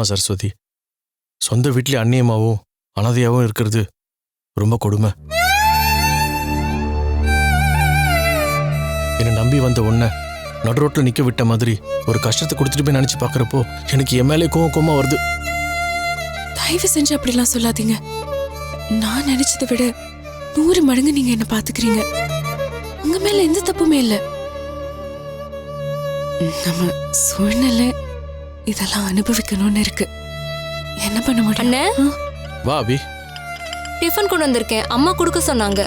ஆமா சரஸ்வதி, சொந்த வீட்லயே அந்நியமாவும் அனாதையாவும் இருக்கிறது ரொம்ப கொடுமை. என்னை நம்பி வந்த உன்னை நடு ரோட்டில் நிற்க விட்ட மாதிரி ஒரு கஷ்டத்தை கொடுத்துட்டு போய் நினைச்சு பார்க்குறப்போ எனக்கு என் மேலே கோவமா வருது. தயவு செஞ்சு அப்படிலாம் சொல்லாதீங்க. நான் நினைச்சதை விட 100 மடங்கு நீங்க என்ன பாத்துக்கிறீங்க. உங்க மேல எந்த தப்புமே இல்லை. நம்ம சூழ்நிலை இதெல்லாம் அனுபவிக்கணும்னு இருக்கு. என்ன பண்ண முடியும்? அண்ணே, வா அபி. டிஃபன் கொண்டு வந்திருக்கேன், அம்மா கொடுக்க சொன்னாங்க.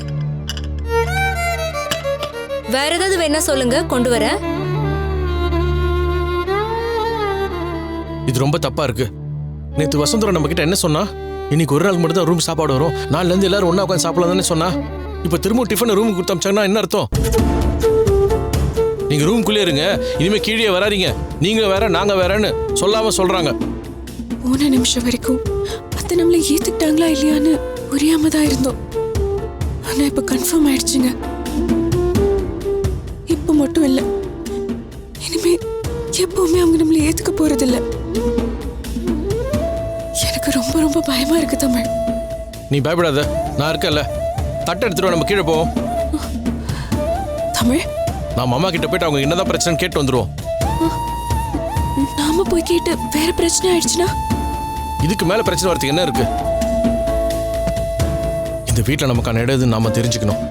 வேற ஏதாவது வேணா சொல்லுங்க, கொண்டு வரேன். இது ரொம்ப தப்பா இருக்கு. நேற்று வசந்தரா நம்ம கிட்ட என்ன சொன்னா, இன்னைக்கு ஒரு நாள் மட்டும் தான் ரூம் சாப்பாடு வரும், நாலுல இருந்து எல்லாரும் ஒண்ணா உட்காந்து சாப்பிடலாம் தானே சொன்னா. இப்ப திரும்ப டிஃபன் ரூமுக்கு கொடுத்து அமிச்சாங்கன்னா என்ன அர்த்தம்? நீங்க ரூம்குள்ளே இருங்க, இனிமே கீழே வராதீங்க, நீங்க வேற நாங்க வேறன்னு சொல்லாம சொல்றாங்க. போன நிமிஷம் வரைக்கும் அத்தை நம்மளை ஏத்துக்கிட்டாங்களா இல்லையான்னு புரியாம தான் இருந்தோம். ஆனா இப்ப கன்ஃபார்ம் ஆயிடுச்சுங்க. இப்ப மட்டும் இல்ல, இனிமே எப்பவுமே அவங்க நம்மளை ஏத்துக்க போறதில்ல. எனக்கு ரொம்ப ரொம்ப பயமா இருக்கு தமிழ். நீ பயப்படாத, நான் இருக்கேன்ல. தட்டை எடுத்துட்டு நம்ம கீழே போவோம். தமிழ், நாம அம்மா கிட்ட போயிட்டு அவங்க என்னதான் பிரச்சனை கேட்டு வந்துருவோம். நாம போய் கேட்டு வேற பிரச்சனை ஆயிடுச்சுன்னா? இதுக்கு மேல பிரச்சனை வரதுக்கு என்ன இருக்கு? இந்த வீட்டுல நமக்கான இடம் நாம தெரிஞ்சுக்கணும்.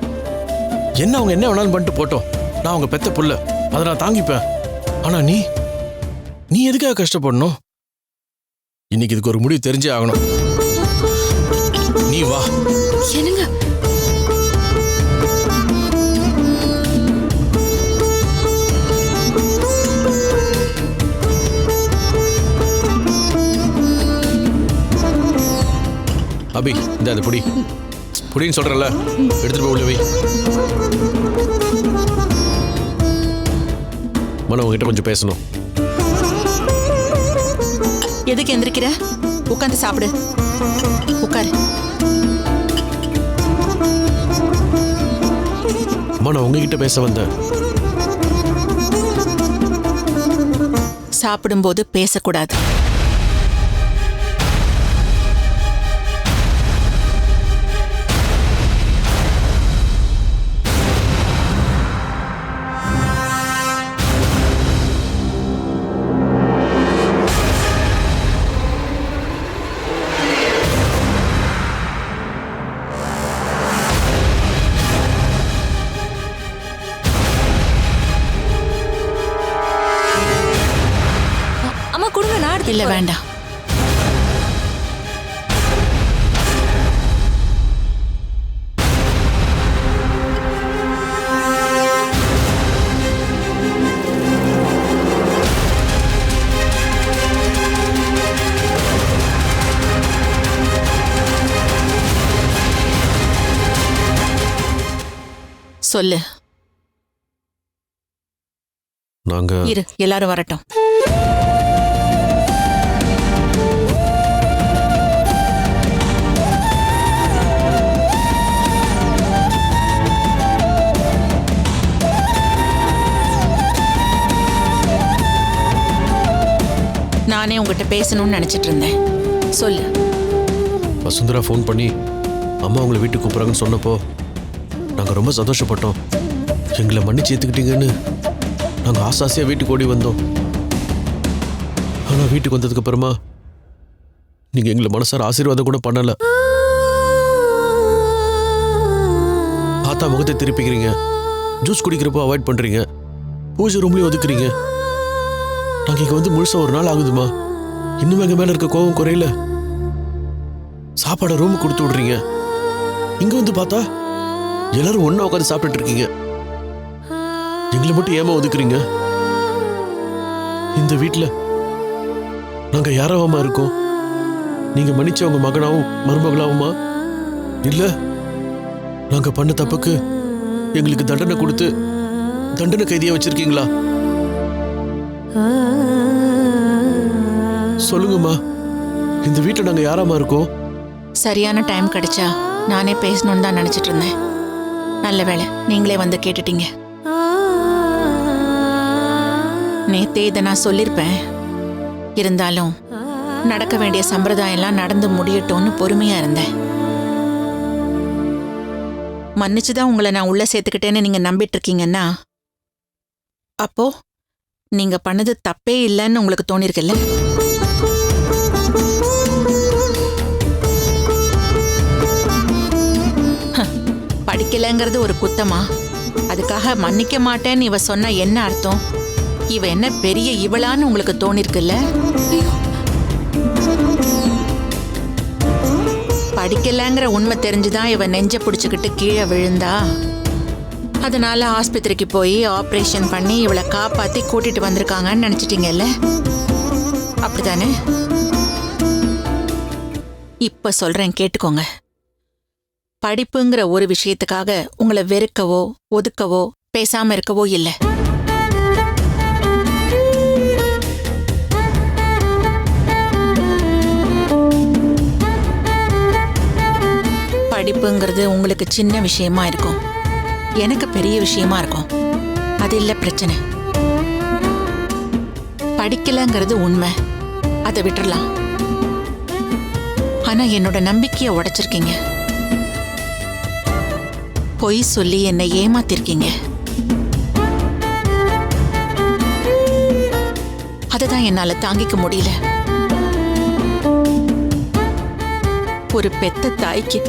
என்ன அவங்க என்ன வேணாலும் பண்ணிட்டு போட்டோம், நான் அவங்க பெத்த புள்ள, அதை நான் தாங்கிப்பேன். ஆனா நீ எதுக்காக கஷ்டப்படணும்? இன்னைக்கு இதுக்கு ஒரு முடிவு தெரிஞ்சே ஆகணும். நீ வா. என்னங்க? அபி, இந்த அது புடின்னு சொல்றல, எடுத்துட்டு போய் உள்ள வை. மன உங்ககிட்ட கொஞ்சம் பேசணும். எதுக்கு எந்திரிக்கிற? உட்காந்து சாப்பிடு. உட்காரு. மன உங்ககிட்ட பேச வந்த. சாப்பிடும்போது பேசக்கூடாது. இல்ல வேண்டாம். சொல்லு. நாங்க இரு, எல்லாரும் வரட்டும். நானே உங்ககிட்ட பேசணும்னு நினைச்சிட்டு இருந்தேன். சொல்லு. வசுந்தரா ஃபோன் பண்ணி அம்மா உங்களை வீட்டுக்கு கூப்பிட்றாங்கன்னு சொன்னப்போ நாங்கள் ரொம்ப சந்தோஷப்பட்டோம். எங்களை மன்னிச்சு ஏற்றுக்கிட்டீங்கன்னு நாங்கள் ஆசாசியாக வீட்டுக்கு ஓடி வந்தோம். ஆனால் வீட்டுக்கு வந்ததுக்கு அப்புறமா நீங்கள் எங்களை மனசார ஆசீர்வாதம் கூட பண்ணலை. பார்த்தா முகத்தை திருப்பிக்கிறீங்க, ஜூஸ் குடிக்கிறப்போ அவாய்ட் பண்ணுறீங்க, பூஜை ரூம்லேயும் ஒதுக்குறீங்க. நாங்கள் இங்கே வந்து முழுசா ஒரு நாள் ஆகுதுமா, இன்னும் எங்கள் மேலே இருக்க கோபம் குறையில. சாப்பாடை ரூமுக்கு கொடுத்து விடுறீங்க, இங்கே வந்து பார்த்தா எல்லாரும் ஒன்றா உட்காந்து சாப்பிட்டுட்டு இருக்கீங்க. எங்களை மட்டும் ஏமா ஒதுக்குறீங்க? இந்த வீட்டில் நாங்கள் யாராவமா இருக்கோம்? நீங்கள் மன்னிச்சவங்க மகனாவும் மருமகளாவுமா? இல்லை, நாங்கள் பண்ண தப்புக்கு எங்களுக்கு தண்டனை கொடுத்து தண்டனை கைதியாக வச்சிருக்கீங்களா? சொல்லுங்கம்மா, இந்த வீட்டில் நாங்கள் யாராமா இருக்கோம்? சரியான டைம் கிடைச்சா நானே பேசணும்னு தான் நினைச்சிட்டு இருந்தேன். நல்ல வேளை நீங்களே வந்து கேட்டுட்டீங்க. நேத்தே இதை நான் சொல்லியிருப்பேன். இருந்தாலும் நடக்க வேண்டிய சம்பிரதாயம்லாம் நடந்து முடியட்டும்னு பொறுமையா இருந்தேன். மன்னிச்சுதான் உங்களை நான் உள்ள சேர்த்துக்கிட்டேன்னு நீங்க நம்பிட்டு இருக்கீங்கன்னா அப்போ நீங்க பண்ணது தப்பே இல்லைன்னு உங்களுக்கு தோணிருக்குல்ல? படிக்கலைங்கிறது ஒரு குத்தமா? அதுக்காக மன்னிக்க மாட்டேன்னு இவ சொன்ன என்ன அர்த்தம்? இவ என்ன பெரிய இவளான்னு உங்களுக்கு தோணிருக்குல்ல? படிக்கலைங்கிற உண்மை தெரிஞ்சுதான் இவ நெஞ்ச பிடிச்சுக்கிட்டு கீழே விழுந்தா. அதனால ஆஸ்பத்திரிக்கு போய் ஆபரேஷன் பண்ணி இவளை காப்பாத்தி கூட்டிட்டு வந்திருக்காங்கன்னு நினைச்சிட்டீங்கல்ல? அப்படித்தானே? இப்ப சொல்றேன் கேட்டுக்கோங்க. படிப்புங்கிற ஒரு விஷயத்துக்காக உங்களை வெறுக்கவோ ஒதுக்கவோ பேசாம இருக்கவோ இல்லை. படிப்புங்கிறது உங்களுக்கு சின்ன விஷயமா இருக்கும், எனக்கு பெரிய விஷயமா இருக்கும். அது இல்ல பிரச்சனை. படிக்கலங்கிறது உண்மை, அதை விட்டுறலாம். ஆனா என்னோட நம்பிக்கையை உடைச்சிருக்கீங்க. பொய் சொல்லி என்னை ஏமாத்திருக்கீங்க. அதுதான் என்னால தாங்கிக்க முடியல. ஒரு பெத்த தாய்க்கு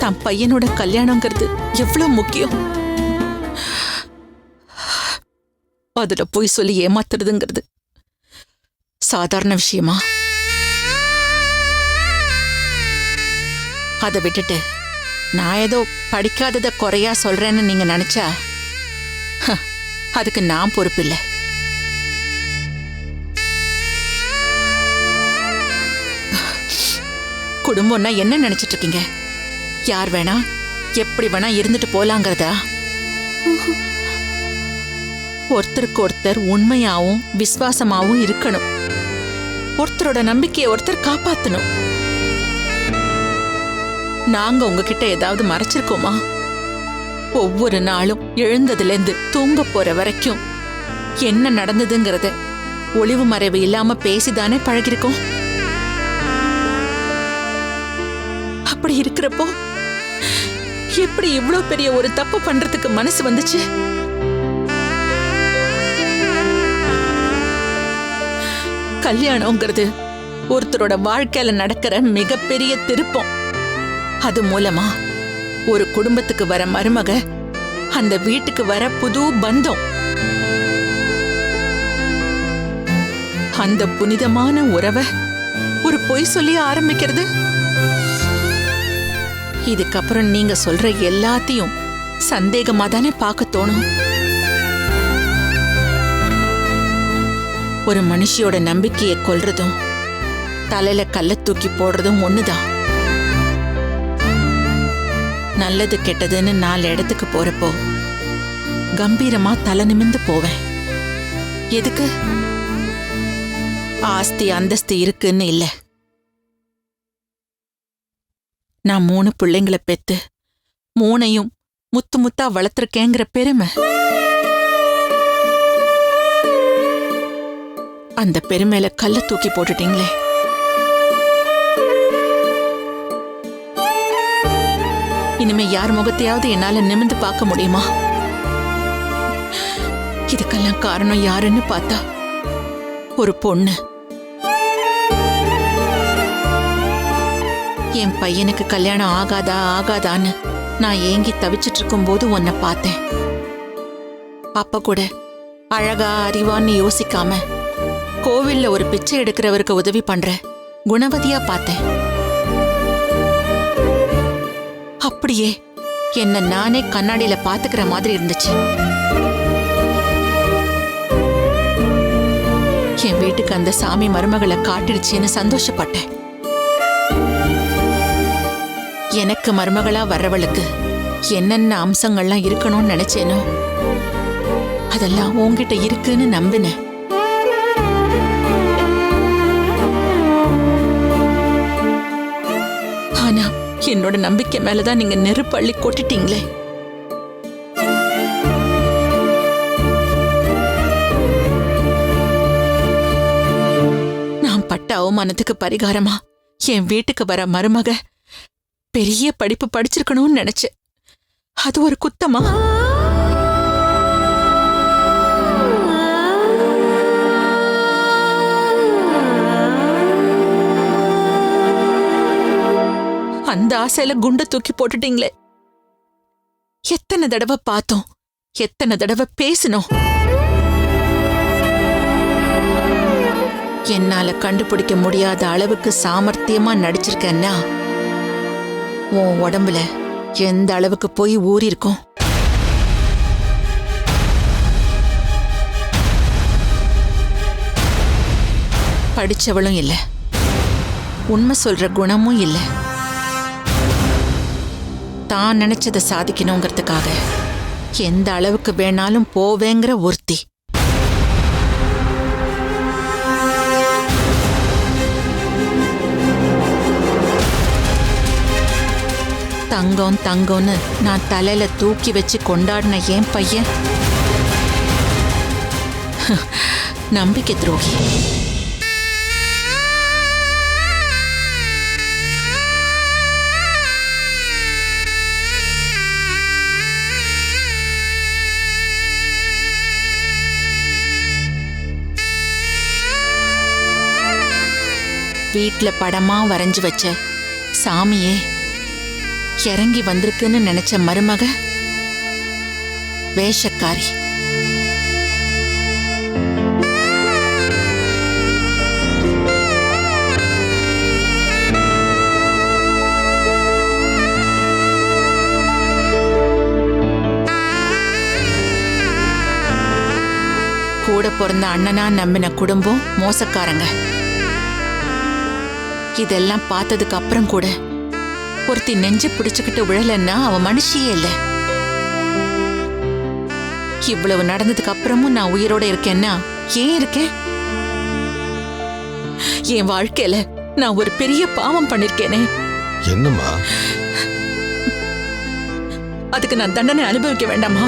தன் பையனோட கல்யாணங்கிறது எவ்வளவு முக்கியம். அதுல பொய் சொல்லி ஏமாத்துறதுங்கிறது சாதாரண விஷயமா? அதை விட்டுட்டு நான் ஏதோ படிக்காதத குறையா சொல்றேன்னு நீங்க நினைச்சா அதுக்கு நான் பொறுப்பில்லை. குடும்பம்னா என்ன நினைச்சிட்டு இருக்கீங்க? யார் வேணா எப்படி வேணா இருந்துட்டு போலாங்கிறதா? ஒருத்தருக்கு ஒருத்தர் உண்மையாவும் விசுவாசமாவும் இருக்கணும். ஒருத்தரோட நம்பிக்கையை ஒருத்தர் காப்பாத்தணும். நாங்க உங்ககிட்ட ஏதாவது மறைச்சிருக்கோமா? ஒவ்வொரு நாளும் எழுந்ததுலேருந்து தூங்க போற வரைக்கும் என்ன நடந்ததுங்கிறத ஒளிவு மறைவு இல்லாம பேசிதானே பழகிருக்கோம். அப்படி இருக்கிறப்போ எப்படி இவ்ளோ பெரிய ஒரு தப்பு பண்றதுக்கு மனசு வந்துச்சு? கல்யாணம்ங்கிறது ஒருத்தரோட வாழ்க்கையில நடக்கிற மிகப்பெரிய திருப்பம். அது மூலமா ஒரு குடும்பத்துக்கு வர மருமக அந்த வீட்டுக்கு வர புது பந்தம். அந்த புனிதமான உறவை ஒரு பொய் சொல்லி ஆரம்பிக்கிறது. இதுக்கப்புறம் நீங்க சொல்ற எல்லாத்தையும் சந்தேகமா தானே பார்க்க தோணும். ஒரு மனுஷியோட நம்பிக்கையை கொல்றதும் தலையில கல்ல தூக்கி போடுறதும் ஒண்ணுதான். நல்லது கெட்டதுன்னு 4 இடத்துக்கு போறப்போ கம்பீரமா தலை நிமிந்து போவேன். எதுக்கு? ஆஸ்தி அந்தஸ்து இருக்குன்னு இல்ல. நான் 3 பிள்ளைங்களை பெத்து 3ஐயும் முத்து முத்தா வளர்த்திருக்கேங்கிற பெருமை. அந்த பெருமையில கல்ல தூக்கி போட்டுட்டீங்களே. இனிமே யார் முகத்தையாவது என்னால நிமிந்து பார்க்க முடியுமா? இதுக்கெல்லாம் காரணம் யாருன்னு பார்த்தா ஒரு பொண்ணு. என் பையனுக்கு கல்யாணம் ஆகாதா ஆகாதான்னு நான் ஏங்கி தவிச்சிட்டு இருக்கும் போது உன்னை பார்த்தேன். அப்ப கூட அழகா அறிவான்னு யோசிக்காம கோவில்ல ஒரு பிச்சை எடுக்கிறவருக்கு உதவி பண்ற குணவதியா பார்த்தேன். அப்படியே என்ன நானே கண்ணாடியில பாத்துக்கிற மாதிரி இருந்துச்சு. என் வீட்டுக்கு அந்த சாமி மருமகளை காட்டிடுச்சுன்னு சந்தோஷப்பட்டேன். எனக்கு மருமகளா வர்றவளுக்கு என்னென்ன அம்சங்கள்லாம் இருக்கணும்னு நினைச்சேனோ அதெல்லாம் உன்கிட்ட இருக்குன்னு நம்பினேன். ஆனா என்னோட நம்பிக்கை மேலதான் நீங்க நெருப்பள்ளி கொட்டிட்டீங்களே. நான் பட்ட அவமானத்துக்கு பரிகாரமா என் வீட்டுக்கு வர மருமக பெரிய படிப்பு படிச்சிருக்கணும்னு நினைச்சு அது ஒரு குத்தமா? அந்த ஆசையில குண்ட தூக்கி போட்டுட்டீங்களே. எத்தனை தடவை பார்த்தோம், எத்தனை தடவை பேசினோம். என்னால கண்டுபிடிக்க முடியாத அளவுக்கு சாமர்த்தியமா நடிச்சிருக்கேன்னா உன் உடம்புல எந்த அளவுக்கு போய் ஊறிருக்கும். படிச்சவளும் இல்ல, உண்மை சொல்ற குணமும் இல்ல. தான் நினைச்சதை சாதிக்கணுங்கிறதுக்காக எந்த அளவுக்கு வேணாலும் போவேங்கிற ஒருத்தி. தங்கம் தங்கம்னு நான் தலையில தூக்கி வச்சு கொண்டாடின என் பையன் நம்பிக்கை துரோகி. வீட்ல படமா வரைஞ்சு வச்ச சாமியே இறங்கி வந்திருக்குன்னு நினைச்ச மருமக வேஷக்காரி. கூட பிறந்த அண்ணனா நம்பின குடும்பம் மோசக்காரங்க. இதெல்லாம் பார்த்ததுக்கு அப்புறம் கூட ஒருத்தி நெஞ்சு பிடிச்சுக்கிட்டு விழலன்னா அவன் மனுஷியே இல்ல. இவ்வளவு நடந்ததுக்கு அப்புறமும் நான் உயிரோட இருக்கேன்னா ஏன் இருக்கேன்? என் வாழ்க்கையில நான் ஒரு பெரிய பாவம் பண்ணிருக்கேனே. என்னம்மா? அதுக்கு நான் தண்டனை அனுபவிக்க வேண்டாமா?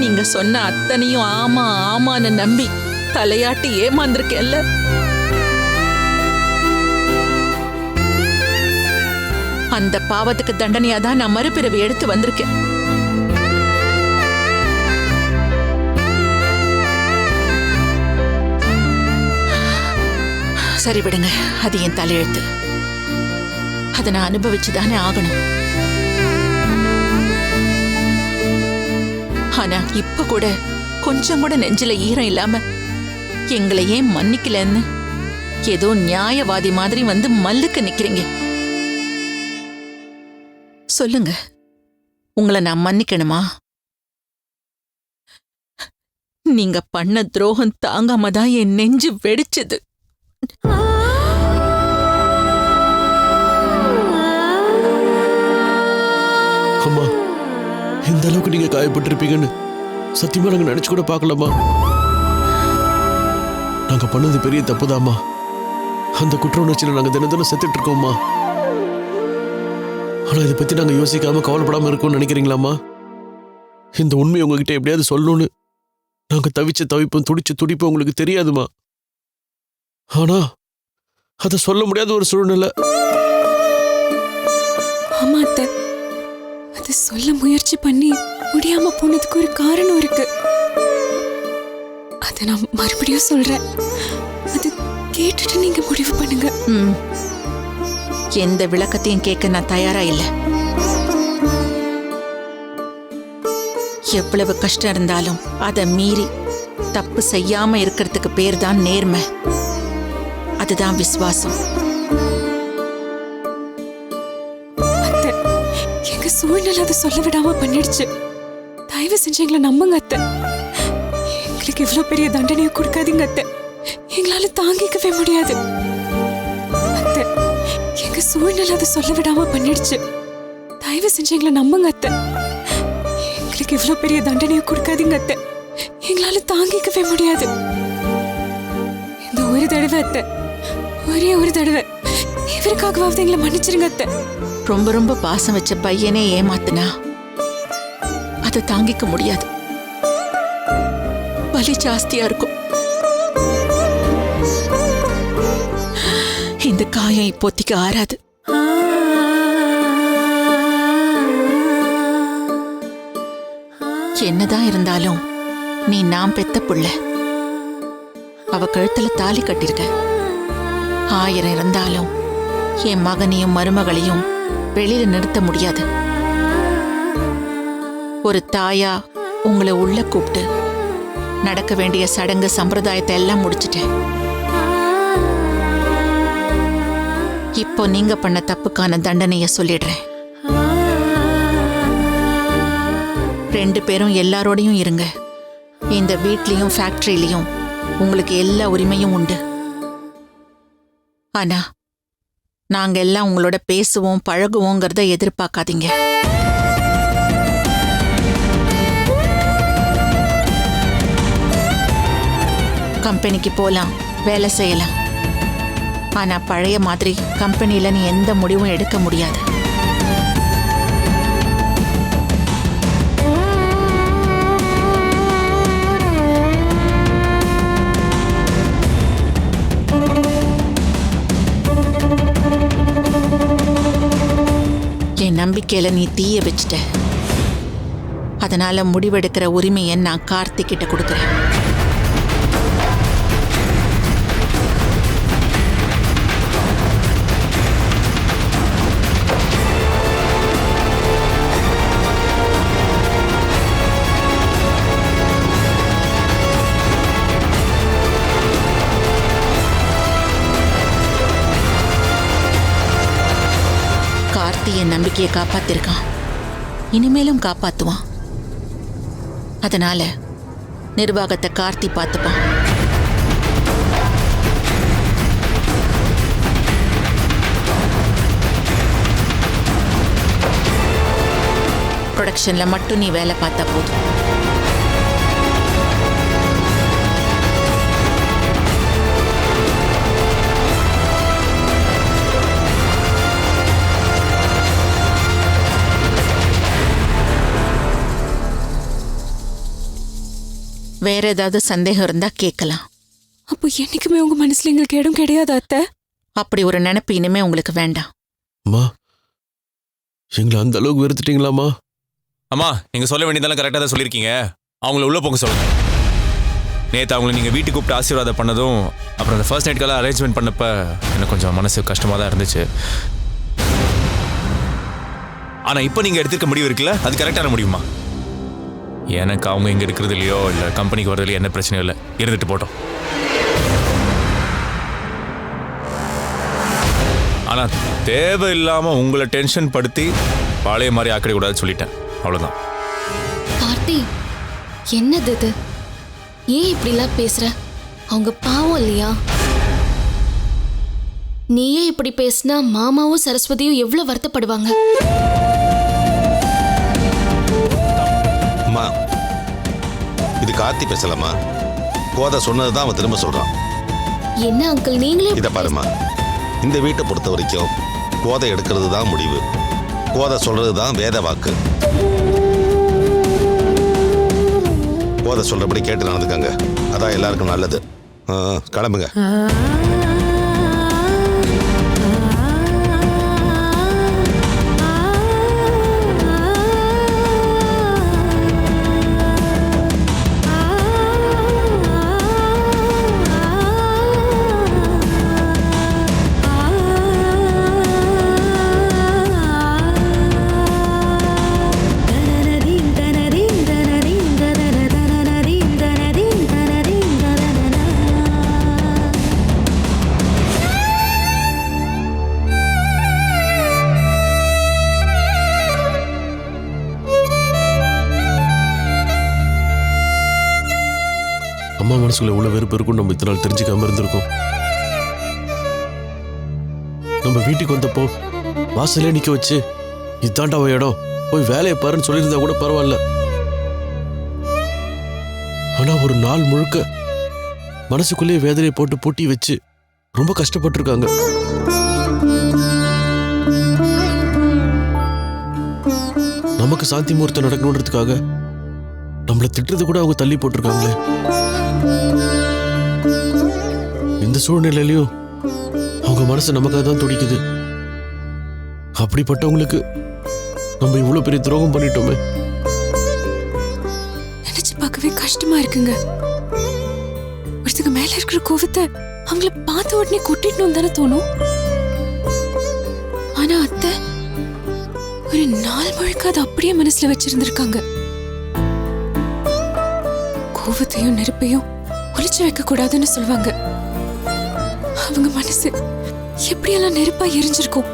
நீங்க சொன்ன அத்தனையும் ஆமா ஆமான்னு நம்பி தலையாட்டி ஏமாந்திருக்கேன்ல. அந்த பாவத்துக்கு தண்டனையாதான் நான் மறுபிறவி எடுத்து வந்திருக்கேன். சரி விடுங்க, அது என் தலையெழுத்து. அதை நான் அனுபவிச்சுதானே ஆகணும். ஆனா இப்ப கூட கொஞ்சம் கூட நெஞ்சில ஈரம் இல்லாம எங்களை ஏன் மன்னிக்கலன்னு ஏதோ நியாயவாதி மாதிரி வந்து மல்லுக்கு நிக்கிறீங்க. சொல்லுங்க, உங்களை நான் மன்னிக்கணுமா? நீங்க பண்ண துரோகம் தாங்காம தான் என் நெஞ்சு வெடிச்சது. அம்மா, இந்த அளவுக்கு நீங்க காயப்பட்டிருப்பீங்கன்னு சத்தியமா நாங்க நினைச்சு கூட பார்க்கலாமா? நாங்க பண்ணது பெரிய தப்புதாம்மா. அந்த குற்ற உணர்ச்சியில நாங்க தினம் தினம் செத்துட்டு இருக்கோம்மா. ஆனா இதை பத்தி நாங்க யோசிக்காம கவலைப்படாம இருக்கோம்னு நினைக்கிறீங்களாம்மா? இந்த உண்மையை உங்ககிட்ட எப்படியாவது சொல்லணும்னு நாங்க தவிச்ச தவிப்பும் துடிச்ச துடிப்பும் உங்களுக்கு தெரியாதுமா. ஆனா அதை சொல்ல முடியாத ஒரு சூழ்நிலை. ஆமா அத்தை, அது சொல்ல முயற்சி பண்ணி முடியாம போனதுக்கு ஒரு காரணம் இருக்கு. அதை நான் மறுபடியும் சொல்றேன். அது கேட்டுட்டு நீங்க முடிவு பண்ணுங்க. எந்த விளக்கத்தையும் கேட்க நான் தயாரா இல்லை. எவ்வளவு கஷ்டம் இருந்தாலும் அதை மீறி தப்பு செய்யாம இருக்கிறதுக்கு பேர் தான் நேர்மை. அதுதான் விசுவாசம். அத்தை, எங்க சூழ்நிலை அதை சொல்ல விடாம பண்ணிடுச்சு. தயவு செஞ்சு எங்களை நம்புங்க அத்தை. எங்களுக்கு இவ்வளவு பெரிய தண்டனையை கொடுக்காதீங்க அத்தை. எங்களால தாங்கிக்கவே முடியாது அத்தை. எங்க சூழ்நிலை அதை சொல்ல விடாம பண்ணிடுச்சு. தயவு செஞ்சு எங்களை நம்புங்க அத்தை. எங்களுக்கு இவ்வளவு பெரிய தண்டனையை கொடுக்காதீங்க அத்தை. எங்களால தாங்கிக்கவே முடியாது. இந்த ஒரு தடவை அத்தை, ஒரே ஒரு தடவை இவருக்காகவாவது எங்களை மன்னிச்சிருங்க அத்தை. ரொம்ப ரொம்ப பாசம் வச்ச பையனே ஏமாத்துனா அதை தாங்கிக்க முடியாது. வலி ஜாஸ்தியா இருக்கும். இந்த காயம் இப்போதைக்கு ஆறாது. என்னதான் இருந்தாலும் நீ நான் பெத்த புள்ள. அவ கழுத்துல தாலி கட்டிருக்க. 1000 இருந்தாலும் என் மகனையும் மருமகளையும் வெளியில நிறுத்த முடியாது. ஒரு தாயா உங்களை உள்ள கூப்பிட்டு நடக்க வேண்டிய சடங்கு சம்பிரதாயத்தை எல்லாம் முடிச்சிட்டேன். இப்போ நீங்க பண்ண தப்புக்கான தண்டனைய சொல்லிடுறேன். 2 பேரும் எல்லாரோடையும் இருங்க. இந்த வீட்லயும் ஃபேக்டரியிலையும் உங்களுக்கு எல்லா உரிமையும் உண்டு. ஆனா நாங்க எல்லாம் உங்களோட பேசுவோம் பழகுவோங்கிறத எதிர்பார்க்காதீங்க. கம்பெனிக்கு போலாம், வேலை செய்யலாம். ஆனா பழைய மாதிரி கம்பெனில நீ எந்த முடிவும் எடுக்க முடியாது. என் நம்பிக்கையில நீ தீய வச்சிட்ட. அதனால முடிவெடுக்கிற உரிமையை நான் கார்த்திக் கிட்ட கொடுக்கிறேன். என் நம்பிக்கையை காப்பாத்திருக்கான், இனிமேலும் காப்பாத்துவான். அதனால நிர்வாகத்தை கார்த்தி பார்த்துப்பான். ப்ரொடக்ஷன்ல மட்டும் நீ வேலை பார்த்தா போதும். வேற ஏதாவது சந்தேகம் இருந்தா கேட்கலாம். அப்போ என்னைக்குமே உங்க மனசுல எங்களுக்கு இடம் கிடையாது அத்தை? அப்படி ஒரு நினைப்பு இனிமே உங்களுக்கு வேண்டாம். அம்மா, எங்களை அந்த அளவுக்கு வெறுத்துட்டீங்களாம்மா? அம்மா, நீங்க சொல்ல வேண்டியதெல்லாம் கரெக்டாக தான் சொல்லியிருக்கீங்க. அவங்கள உள்ள போங்க சொல்லுங்க. நேற்று அவங்களை நீங்கள் வீட்டுக்கு கூப்பிட்டு ஆசீர்வாதம் பண்ணதும் அப்புறம் அந்த ஃபர்ஸ்ட் நைட்கெல்லாம் அரேஞ்ச்மெண்ட் பண்ணப்ப எனக்கு கொஞ்சம் மனசு கஷ்டமாக தான் இருந்துச்சு. ஆனால் இப்போ நீங்கள் எடுத்துக்க முடிவு இருக்குல்ல, அது கரெக்டான முடியுமா? எனக்கு அவங்க இங்கே இருக்கிறது இல்லையோ இல்லை கம்பெனிக்கு வரது இல்லையோ என்ன பிரச்சனையும் இல்லை, இருந்துட்டு போட்டோம். ஆனால் தேவையில்லாமல் உங்களை டென்ஷன் படுத்தி பழைய மாதிரி ஆக்கிடக்கூடாதுன்னு சொல்லிட்டேன், அவ்வளோதான். கார்த்தி, என்னது இது? ஏன் இப்படிலாம் பேசுற? அவங்க பாவம் இல்லையா? நீயே இப்படி பேசினா மாமாவும் சரஸ்வதியும் எவ்வளவு வருத்தப்படுவாங்க. அம்மா, இது கார்த்தி பேசலாமா? கோதை சொன்னதுதான் அவன் திரும்ப சொல்றான். என்ன அங்கிள் நீங்களே இதை பாருமா, இந்த வீட்டை பொறுத்த வரைக்கும் கோதை எடுக்கிறது தான் முடிவு. கோதை சொல்றது தான் வேத வாக்கு. கோதை சொல்றபடி கேட்டு நடந்துக்கங்க, அதான் எல்லாருக்கும் நல்லது. கிளம்புங்க. அம்மா மனசுக்குள்ள எவ்வளவு வெறுப்பு இருக்கும் நம்ம இத்தனை நாள் தெரிஞ்சுக்காம இருந்திருக்கோம். நம்ம வீட்டுக்கு வந்தப்போ வாசலே நிக்க வச்சு இதாண்டா இடம், போய் வேலையை பாருன்னு சொல்லியிருந்தா கூட பரவாயில்ல. ஆனா ஒரு நாள் முழுக்க மனசுக்குள்ளேயே வேதனையை போட்டு பூட்டி வச்சு ரொம்ப கஷ்டப்பட்டிருக்காங்க. நமக்கு சாந்தி முகூர்த்தம் நடக்கணுன்றதுக்காக நம்மளை திட்டுறது கூட அவங்க தள்ளி போட்டிருக்காங்களே. எந்த சூழ்நிலையிலையும் அவங்க மனசு நமக்காக தான் துடிக்குது. அப்படிப்பட்டவங்களுக்கு நம்ம இவ்வளவு பெரிய துரோகம் பண்ணிட்டோமே. நினைச்சு பார்க்கவே கஷ்டமா இருக்குங்க. ஒருத்தங்க மேல இருக்கிற கோவத்தை அவங்கள பார்த்த உடனே கொட்டிடணும் தானே தோணும். ஆனா அத்தை ஒரு நாள் முழுக்க அதை அப்படியே மனசுல வச்சிருந்திருக்காங்க. கோவத்தையும் நெருப்பையும் ஒளிச்சு வைக்க கூடாதுன்னு சொல்லுவாங்க. அவங்க மனசு எப்படியெல்லாம் நெருப்பா எரிஞ்சிருக்கும்,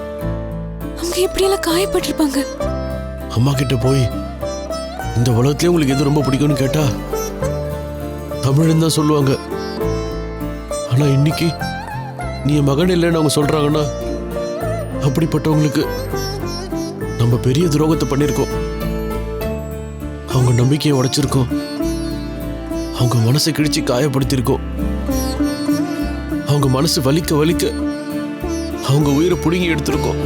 அவங்க எப்படியெல்லாம் காயப்பட்டிருப்பாங்க. அம்மா கிட்ட போய் இந்த உலகத்திலே உங்களுக்கு எது ரொம்ப பிடிக்கும்னு கேட்டா தமிழ்னு தான் சொல்லுவாங்க. ஆனா இன்னைக்கு நீ என் மகன் இல்லைன்னு அவங்க சொல்றாங்கன்னா அப்படிப்பட்டவங்களுக்கு நம்ம பெரிய துரோகத்தை பண்ணியிருக்கோம். அவங்க நம்பிக்கையை உடைச்சிருக்கோம். அவங்க மனசை கிழிச்சு காயப்படுத்தியிருக்கோம். அவங்க மனசு வலிக்க வலிக்க அவங்க உயிரை புடுங்கி எடுத்திருக்கோம்.